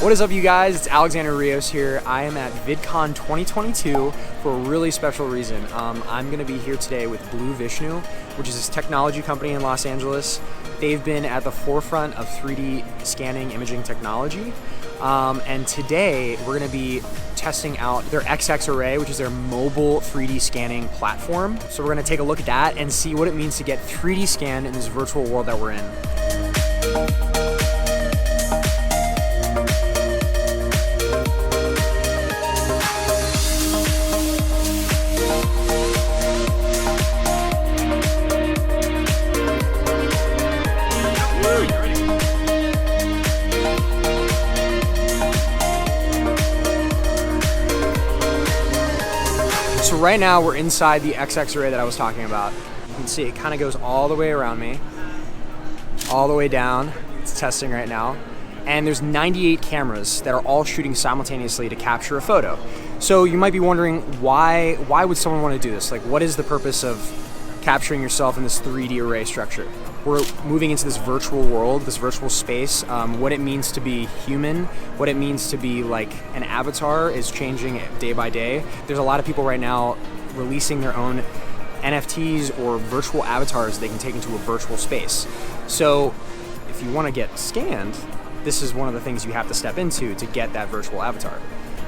What is up, you guys? It's Alexander Rios here. I am at VidCon 2022 for a really special reason. I'm going to be here today with Blue Vishnu, which is this technology company in Los Angeles. They've been at the forefront of 3D scanning imaging technology. And today we're going to be testing out their XX Array, which is their mobile 3D scanning platform. So we're going to take a look at that and see what it means to get 3D scanned in this virtual world that we're in. So right now we're inside the XX Array that I was talking about. You can see it kind of goes all the way around me, all the way down. It's testing right now. And there's 98 cameras that are all shooting simultaneously to capture a photo. So you might be wondering, why would someone want to do this? Like, what is the purpose of capturing yourself in this 3D array structure? We're moving into this virtual world, this virtual space. What it means to be human, what it means to be like an avatar is changing day by day. There's a lot of people right now releasing their own NFTs or virtual avatars they can take into a virtual space. So if you want to get scanned, this is one of the things you have to step into to get that virtual avatar.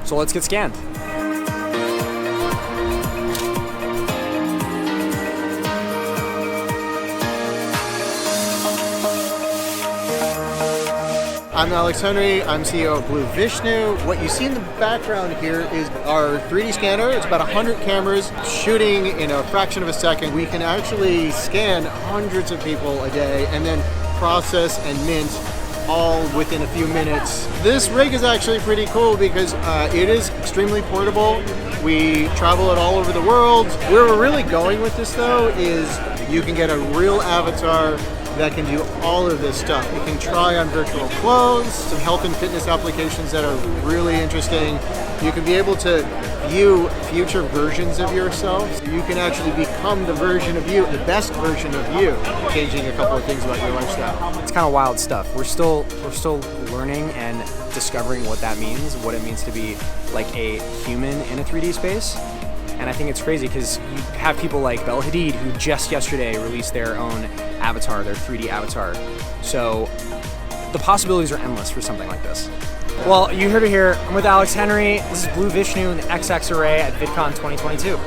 So let's get scanned. I'm Alex Henry, I'm CEO of Blue Vishnu. What you see in the background here is our 3D scanner. It's about 100 cameras shooting in a fraction of a second. We can actually scan hundreds of people a day and then process and mint all within a few minutes. This rig is actually pretty cool because it is extremely portable. We travel it all over the world. Where we're really going with this though is you can get a real avatar that can do all of this stuff. You can try on virtual clothes, some health and fitness applications that are really interesting. You can be able to view future versions of yourself. You can actually become the version of you, the best version of you, changing a couple of things about your lifestyle. It's kind of wild stuff. We're still learning and discovering what that means, what it means to be like a human in a 3D space. And I think it's crazy because you have people like Bella Hadid who just yesterday released their own avatar, their 3D avatar. So the possibilities are endless for something like this. Well, you heard it here. I'm with Alex Henry. This is Blue Vishnu and the XX Array at VidCon 2022.